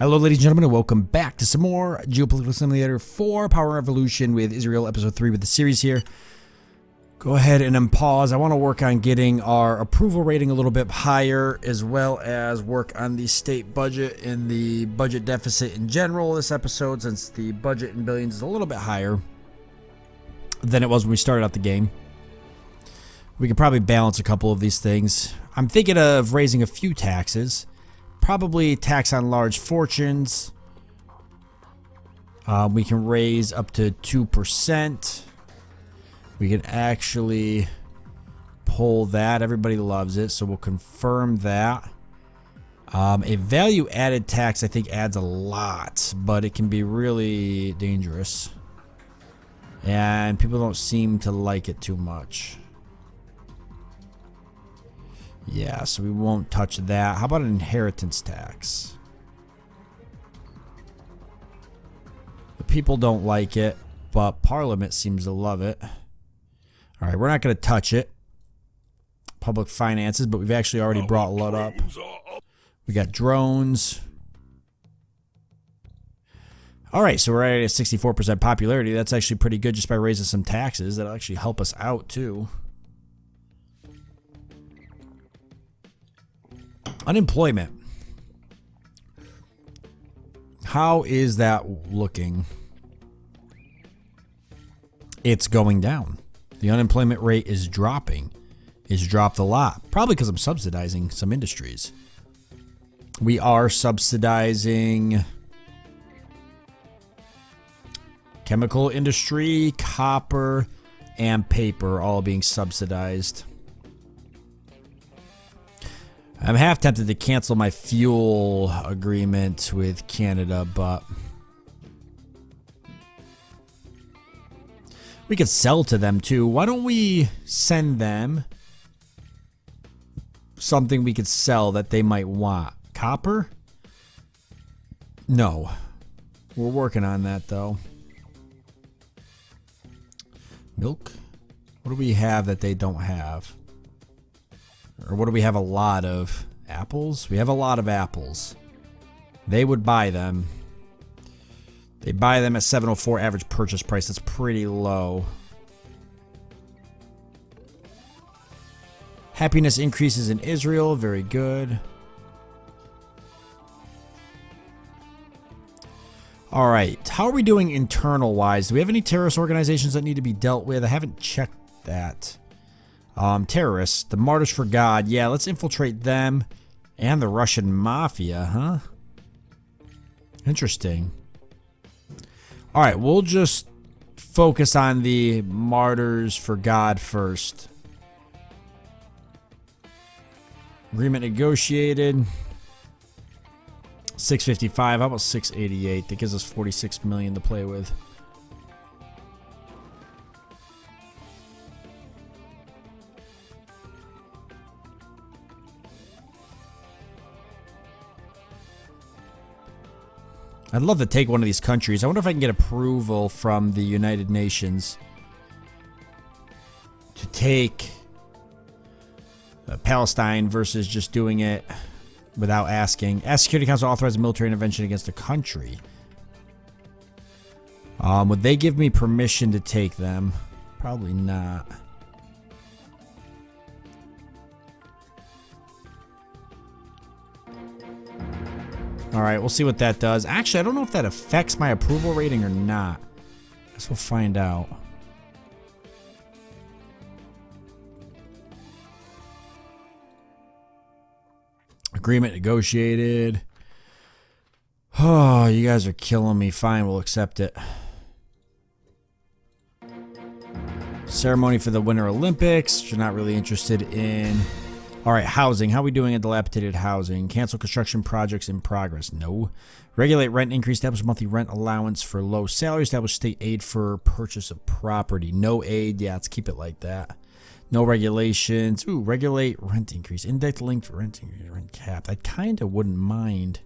Hello, ladies and gentlemen, and welcome back to some more Geopolitical Simulator 4 Power Revolution with Israel, episode 3 with the series here. Go ahead and unpause. I want to work on getting our approval rating a little bit higher, as well as work on the state budget and the budget deficit in general this episode, since the budget in billions is a little bit higher than it was when we started out the game. We could probably balance a couple of these things. I'm thinking of raising a few taxes. Probably tax on large fortunes. We can raise up to 2%. We can actually pull that. Everybody loves it, so we'll confirm that. A value added tax, I think, adds a lot, but it can be really dangerous. And people don't seem to like it too much. Yeah, so we won't touch that. How about an inheritance tax? The people don't like it, but Parliament seems to love it. All right, we're not going to touch it. Public finances, but we've actually already brought a lot up. We got drones. All right, so we're at a 64% popularity. That's actually pretty good just by raising some taxes. That'll actually help us out, too. Unemployment. How is that looking? It's going down. The unemployment rate is dropping. It's dropped a lot. Probably because I'm subsidizing some industries. We are subsidizing chemical industry, copper, and paper, all being subsidized. I'm half tempted to cancel my fuel agreement with Canada, but we could sell to them too. Why don't we send them something we could sell that they might want? Copper? No. We're working on that though. Milk? What do we have that they don't have? Or what do we have a lot of? Apples? We have a lot of apples. They would buy them. They buy them at 704 average purchase price. That's pretty low. Happiness increases in Israel. Very good. All right. How are we doing internal wise? Do we have any terrorist organizations that need to be dealt with? I haven't checked that. Terrorists, the Martyrs for God. Yeah, let's infiltrate them and the Russian Mafia, huh? Interesting. All right, we'll just focus on the Martyrs for God first. Agreement negotiated. 655. How about 688? That gives us 46 million to play with. I'd love to take one of these countries. I wonder if I can get approval from the United Nations to take Palestine versus just doing it without asking. Ask Security Council to authorize a military intervention against a country. Would they give me permission to take them? Probably not. All right, we'll see what that does. Actually, I don't know if that affects my approval rating or not. Guess we'll find out. Agreement negotiated. Oh, you guys are killing me. Fine, we'll accept it. Ceremony for the Winter Olympics, which you're not really interested in. All right, housing. How are we doing at dilapidated housing? Cancel construction projects in progress. No. Regulate rent increase. Establish monthly rent allowance for low salary. Establish state aid for purchase of property. No aid. Yeah, let's keep it like that. No regulations. Ooh, regulate rent increase. Index linked rent increase. Rent cap. I kind of wouldn't mind.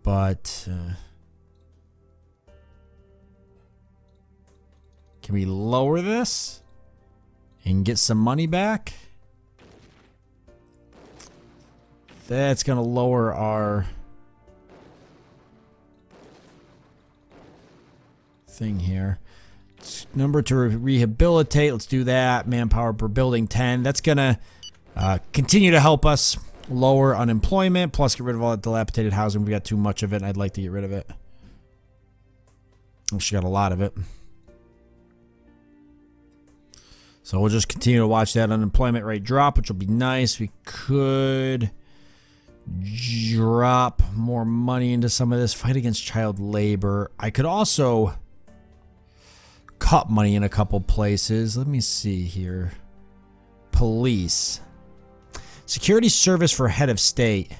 But can we lower this and get some money back? That's going to lower our thing here. Number to rehabilitate. Let's do that. Manpower per building 10. That's going to continue to help us lower unemployment. Plus get rid of all that dilapidated housing. We got too much of it. And I'd like to get rid of it. Actually got a lot of it. So we'll just continue to watch that unemployment rate drop, which will be nice. We could drop more money into some of this. Fight against child labor. I could also cut money in a couple places. Let me see here. Police. Security service for head of state.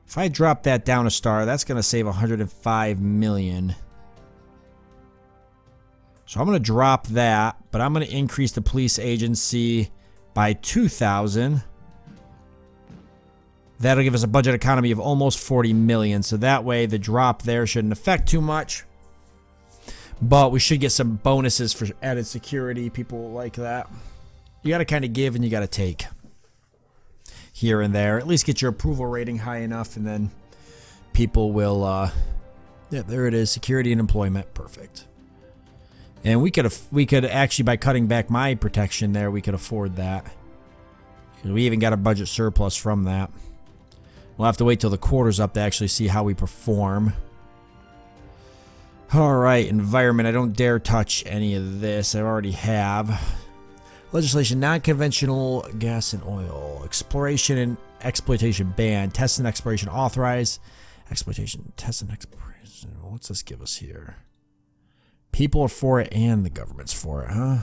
If I drop that down a star, that's going to save 105 million. So I'm going to drop that, but I'm going to increase the police agency by 2,000. That'll give us a budget economy of almost 40 million. So that way the drop there shouldn't affect too much. But we should get some bonuses for added security. People like that. You got to kind of give and you got to take here and there. At least get your approval rating high enough, and then people will, yeah, there it is. Security and employment. Perfect. And we could actually, by cutting back my protection there, we could afford that. We even got a budget surplus from that. We'll have to wait till the quarter's up to actually see how we perform. Alright, environment. I don't dare touch any of this. I already have. Legislation, non-conventional gas and oil. Exploration and exploitation ban. Test and exploration authorized. Exploitation, test and exploration. What's this give us here? People are for it and the government's for it, huh?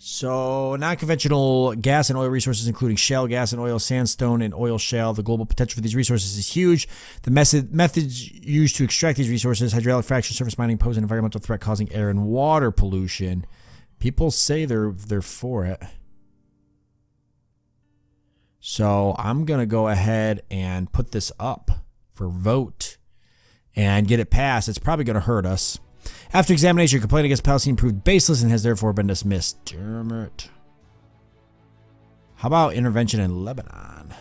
So, non-conventional gas and oil resources, including shale gas and oil, sandstone, and oil shale. The global potential for these resources is huge. The methods used to extract these resources, hydraulic fracture, surface mining, pose an environmental threat causing air and water pollution. People say they're for it. So, I'm going to go ahead and put this up for vote and get it passed. It's probably going to hurt us. After examination, your complaint against Palestine proved baseless and has therefore been dismissed. Damn it. How about intervention in Lebanon?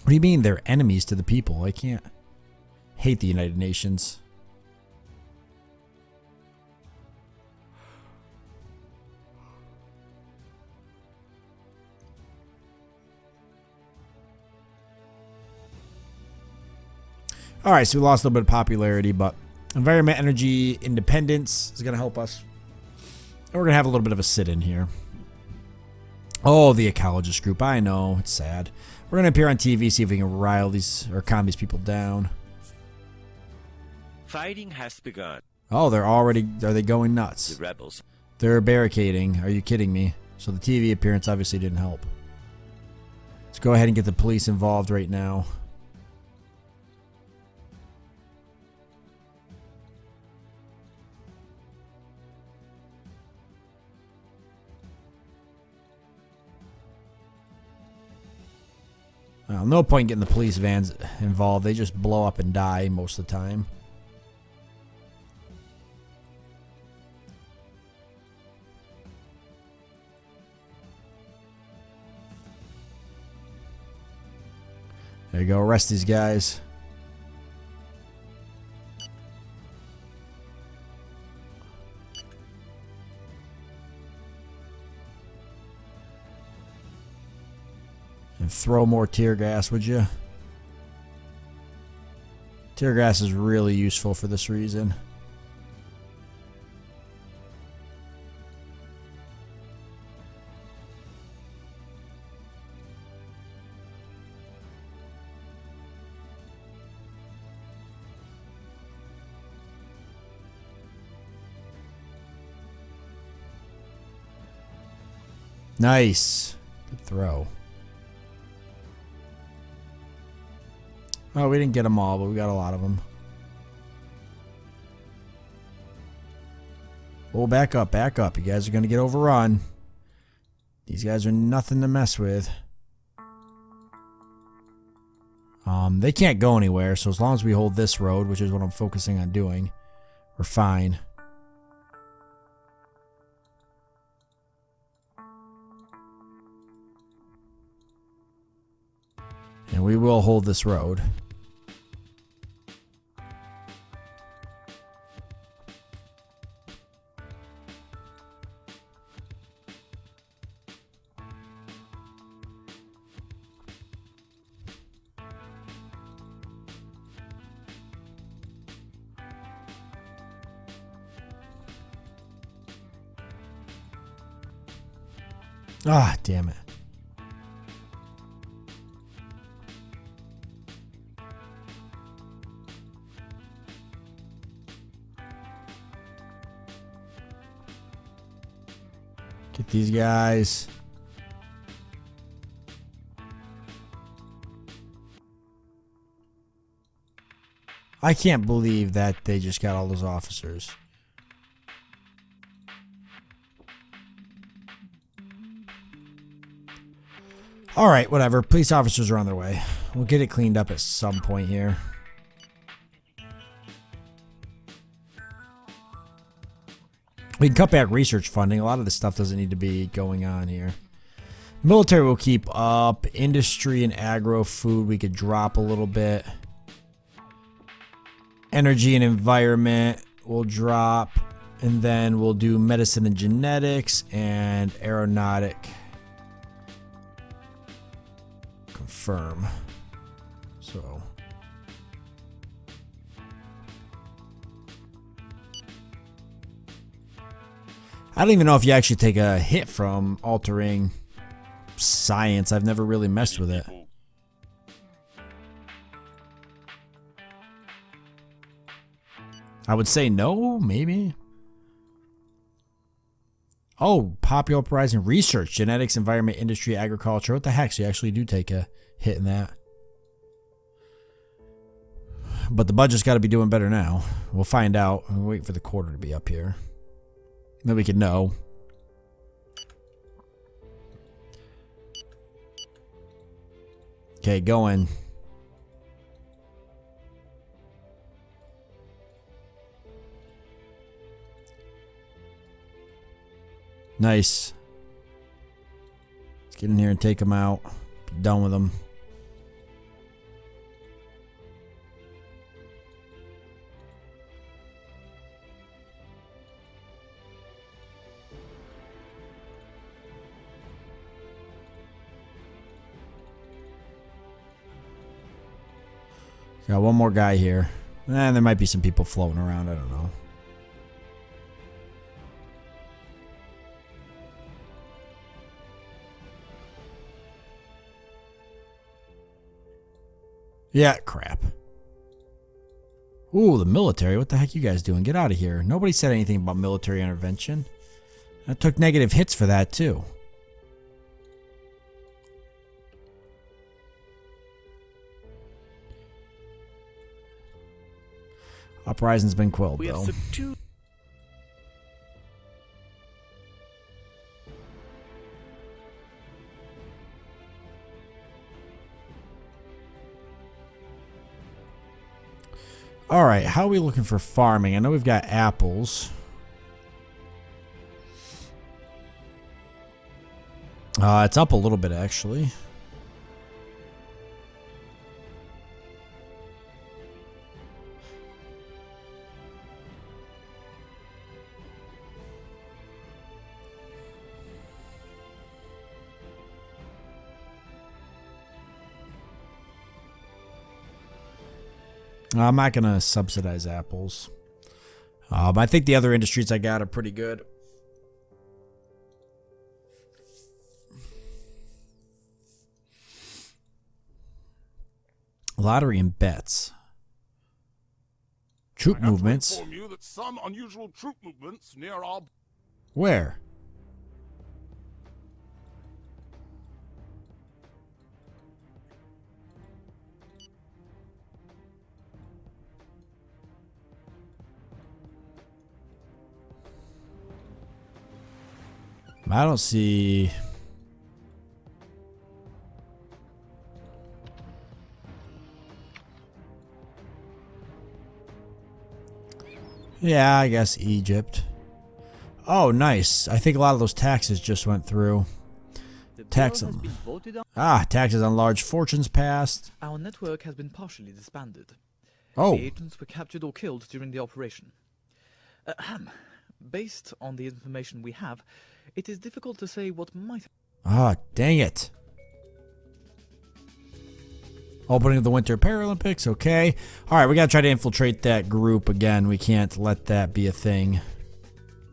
What do you mean they're enemies to the people? I can't hate the United Nations. All right, so we lost a little bit of popularity, but environment, energy, independence is going to help us. And we're going to have a little bit of a sit-in here. Oh, the ecologist group. I know. It's sad. We're going to appear on TV, see if we can rile these or calm these people down. Fighting has begun. Oh, they're already... Are they going nuts? The rebels. They're barricading. Are you kidding me? So the TV appearance obviously didn't help. Let's go ahead and get the police involved right now. Well, no point getting the police vans involved. They just blow up and die most of the time. There you go. Arrest these guys. And throw more tear gas, would you? Tear gas is really useful for this reason. Nice. Good throw. Oh, we didn't get them all, but we got a lot of them. Oh, back up, back up. You guys are going to get overrun. These guys are nothing to mess with. They can't go anywhere, so as long as we hold this road, which is what I'm focusing on doing, we're fine. And we will hold this road. Ah, damn it. Get these guys. I can't believe that they just got all those officers. Alright, whatever. Police officers are on their way. We'll get it cleaned up at some point here. We can cut back research funding. A lot of this stuff doesn't need to be going on here. Military will keep up. Industry and agro-food we could drop a little bit. Energy and environment will drop. And then we'll do medicine and genetics and aeronautic. Confirm. So. I don't even know if you actually take a hit from altering science. I've never really messed with it. I would say no, maybe. Oh, popularizing research, genetics, environment, industry, agriculture. What the heck? So you actually do take a hit in that. But the budget's got to be doing better now. We'll find out. I'm waiting for the quarter to be up here. Then we can know. Okay, going. Nice. Let's get in here and take them out. Be done with them. Got one more guy here. And there might be some people floating around. I don't know. Yeah, crap. Ooh, the military. What the heck you guys doing? Get out of here. Nobody said anything about military intervention. I took negative hits for that, too. Uprising's been quelled, though. Alright, how are we looking for farming? I know we've got apples. It's up a little bit, actually. I'm not going to subsidize apples. I think the other industries I got are pretty good. Lottery and bets. Troop movements. I inform you that some unusual troop movements near our... Where? I don't see... Yeah, I guess Egypt. Oh, nice. I think a lot of those taxes just went through. Tax has them. been voted on. Taxes on large fortunes passed. Our network has been partially disbanded. Oh. The agents were captured or killed during the operation. Based on the information we have, it is difficult to say what might... Dang it. Opening of the Winter Paralympics, okay. Alright, we gotta try to infiltrate that group again. We can't let that be a thing.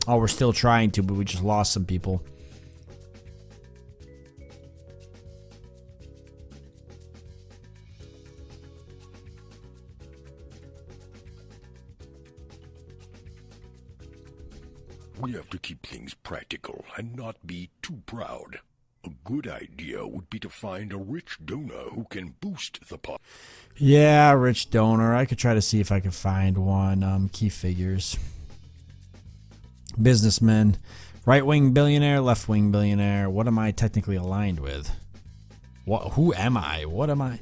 Oh, we're still trying to, but we just lost some people. We have to keep things practical and not be too proud. A good idea would be to find a rich donor who can boost the pot. Yeah, rich donor. I could try to see if I could find one. Key figures. Businessman. Right-wing billionaire, left-wing billionaire. What am I technically aligned with? What? Who am I? What am I?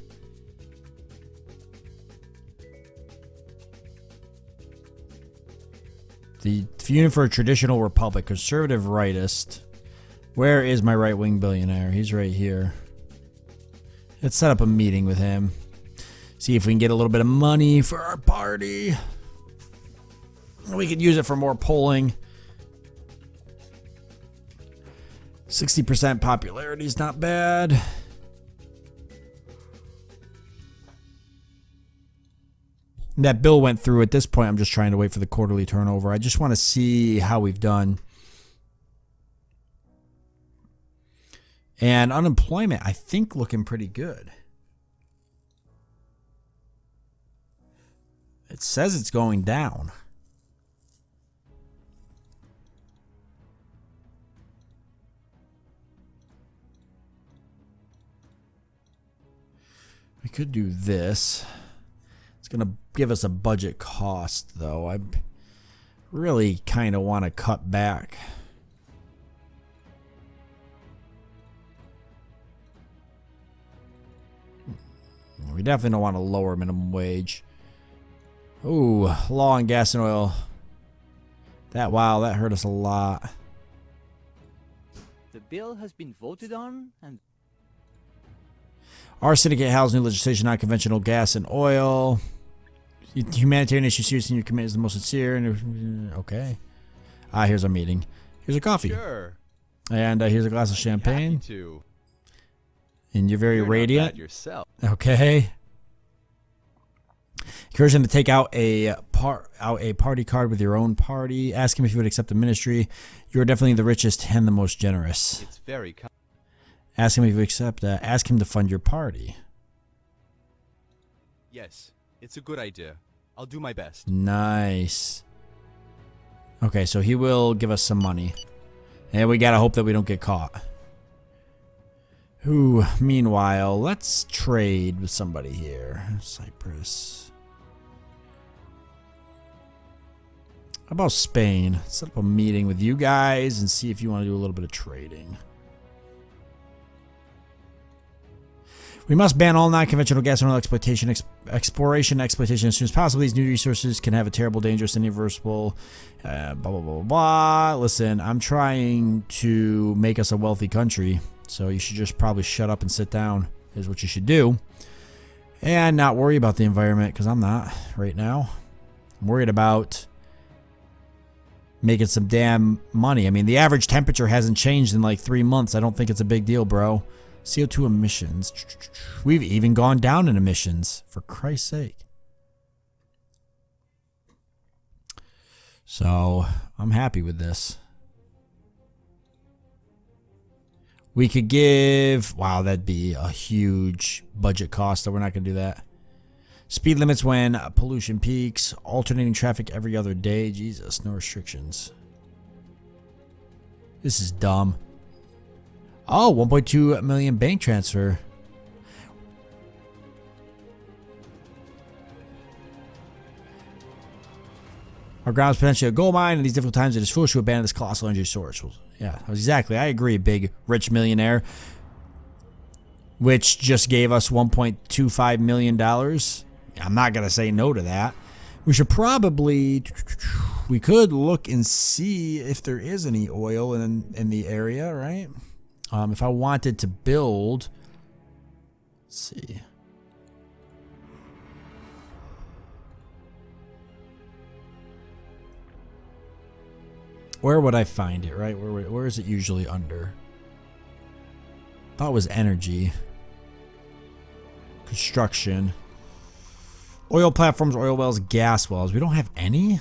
The Union for a Traditional Republic. Conservative rightist. Where is my right-wing billionaire? He's right here. Let's set up a meeting with him. See if we can get a little bit of money for our party. We could use it for more polling. 60% popularity is not bad. That bill went through. At this point, I'm just trying to wait for the quarterly turnover. I just want to see how we've done. And unemployment, I think, looking pretty good. It says it's going down. We could do this. It's going to give us a budget cost, though. I really kind of want to cut back. We definitely don't want to lower minimum wage. Ooh, law on gas and oil. Wow, that hurt us a lot. The bill has been voted on and... Our syndicate has new legislation on conventional gas and oil. Humanitarian issue serious in your commitment is the most sincere. Okay. Here's our meeting. Here's a coffee. Sure. And here's a glass of champagne. Happy to. And you're very You're not radiant. bad yourself. Okay. Encourage him to take out a party card with your own party. Ask him if he would accept the ministry. You are definitely the richest and the most generous. It's very Ask him if he would accept. Ask him to fund your party. Yes, it's a good idea. I'll do my best. Nice. Okay, so he will give us some money. And we gotta hope that we don't get caught. Ooh, meanwhile, let's trade with somebody here. Cyprus. How about Spain? Set up a meeting with you guys and see if you want to do a little bit of trading. We must ban all non-conventional gas and oil exploration as soon as possible. These new resources can have a terrible, dangerous, and irreversible. Blah, blah, blah, blah. Listen, I'm trying to make us a wealthy country, so you should just probably shut up and sit down is what you should do. And not worry about the environment, because I'm not right now. I'm worried about making some damn money. I mean, the average temperature hasn't changed in like 3 months. I don't think it's a big deal, bro. CO2 emissions. We've even gone down in emissions, for Christ's sake. So, I'm happy with this. We could give... Wow, that'd be a huge budget cost, so we're not going to do that. Speed limits when pollution peaks. Alternating traffic every other day. Jesus, no restrictions. This is dumb. Oh, 1.2 million bank transfer. Our ground is potentially a gold mine. In these difficult times, it is foolish to abandon this colossal energy source. Well, yeah, exactly. I agree, big rich millionaire. Which just gave us $1.25 million. I'm not going to say no to that. We should probably... We could look and see if there is any oil in the area, right? If I wanted to build, let's see. Where would I find it, right? Where is it usually under? Thought it was energy. Construction. Oil platforms, oil wells, gas wells. We don't have any?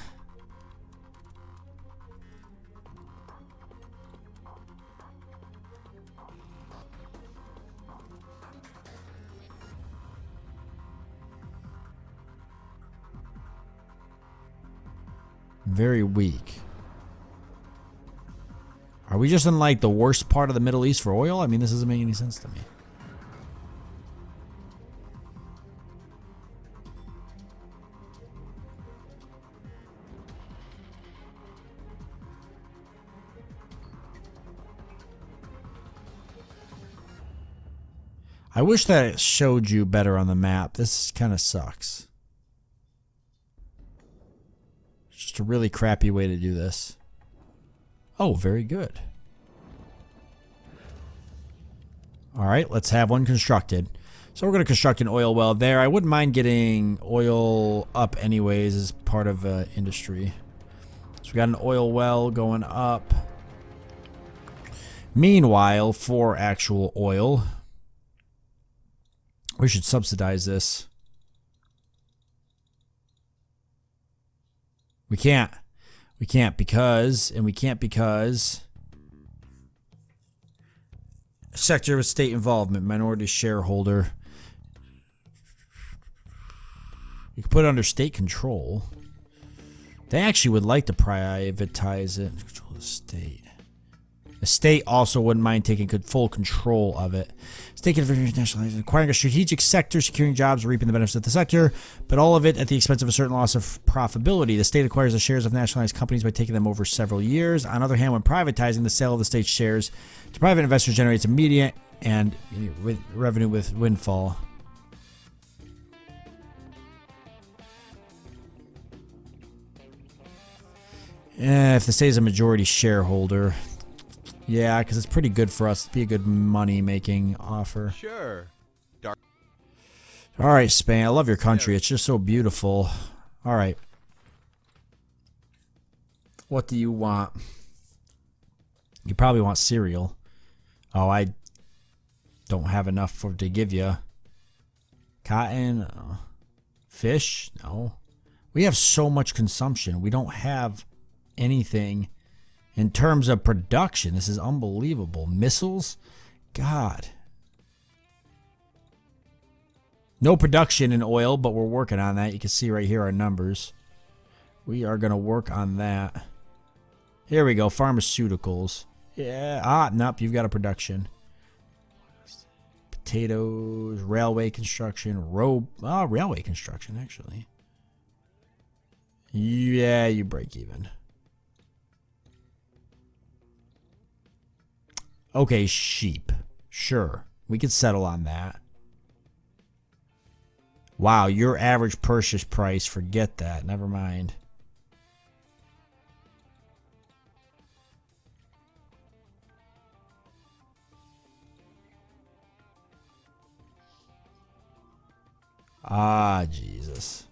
Very weak. Are we just in like the worst part of the Middle East for oil? I mean, this doesn't make any sense to me. I wish that it showed you better on the map. This kind of sucks. It's just a really crappy way to do this. Oh, very good. All right, let's have one constructed. So we're going to construct an oil well there. I wouldn't mind getting oil up anyways as part of industry. So we got an oil well going up. Meanwhile, for actual oil, we should subsidize this. We can't. We can't because sector of state involvement, minority shareholder. You can put it under state control. They actually would like to privatize it. Control the state. The state also wouldn't mind taking full control of it. State nationalization, acquiring a strategic sector, securing jobs, reaping the benefits of the sector, but all of it at the expense of a certain loss of profitability. The state acquires the shares of nationalized companies by taking them over several years. On the other hand, when privatizing, the sale of the state's shares to private investors generates immediate and revenue with windfall. If the state is a majority shareholder. Yeah, because it's pretty good for us. It'd be a good money-making offer. Sure. Dark. All right, Spain. I love your country. It's just so beautiful. All right. What do you want? You probably want cereal. Oh, I don't have enough to give you. Cotton? No. Fish? No. We have so much consumption. We don't have anything in terms of production. This is unbelievable. Missiles? God. No production in oil, but we're working on that. You can see right here our numbers. We are going to work on that. Here we go. Pharmaceuticals. Yeah. Nope. You've got a production. Potatoes. Railway construction. Railway construction, actually. Yeah, you break even. Okay, sheep. Sure. We could settle on that. Wow, your average purchase price, forget that. Never mind. Jesus.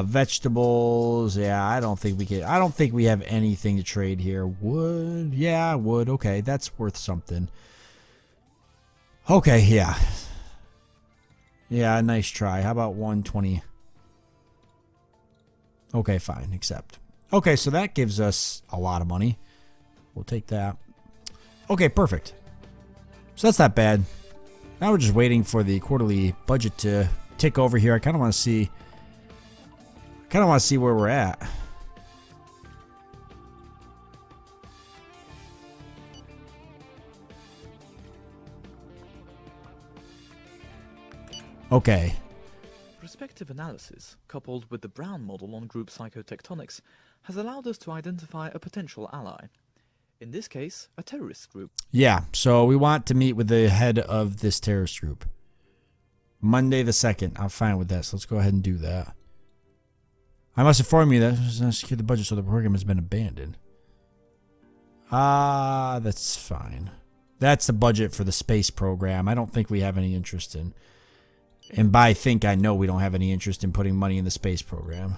Vegetables, yeah, I don't think we have anything to trade here. Wood, yeah, wood, okay, that's worth something. Okay, yeah. Yeah, nice try. How about 120? Okay, fine, accept. Okay, so that gives us a lot of money. We'll take that. Okay, perfect. So that's not bad. Now we're just waiting for the quarterly budget to tick over here. I kind of want to see where we're at. Okay. Prospective analysis, coupled with the Brown model on group psychotectonics, has allowed us to identify a potential ally. In this case, a terrorist group. Yeah, so we want to meet with the head of this terrorist group. Monday the 2nd. I'm fine with that, so let's go ahead and do that. I must inform you that secure the budget so the program has been abandoned. That's fine. That's the budget for the space program. I don't think we have any interest in. And by think, I know we don't have any interest in putting money in the space program.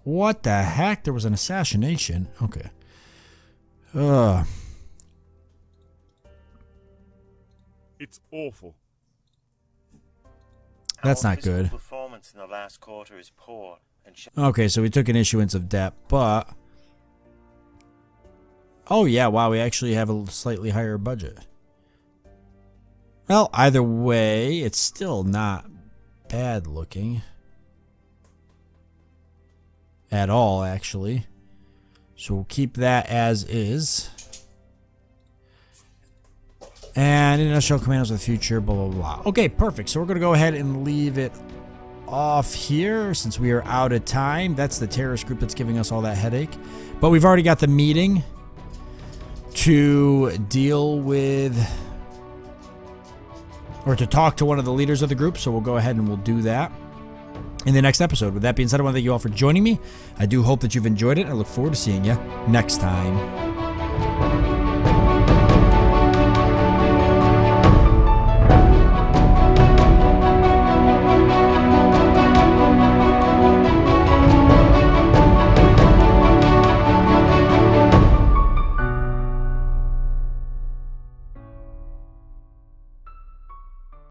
What the heck? There was an assassination. Okay. It's awful. That's Our not fiscal good. Performance in the last quarter is poor and Okay, so we took an issuance of debt, but... Oh, yeah, wow, we actually have a slightly higher budget. Well, either way, it's still not bad looking. At all, actually. So we'll keep that as is. And international commandos of the future, blah, blah, blah. Okay, perfect. So we're going to go ahead and leave it off here since we are out of time. That's the terrorist group that's giving us all that headache. But we've already got the meeting to deal with, or to talk to one of the leaders of the group. So we'll go ahead and we'll do that in the next episode. With that being said, I want to thank you all for joining me. I do hope that you've enjoyed it. I look forward to seeing you next time.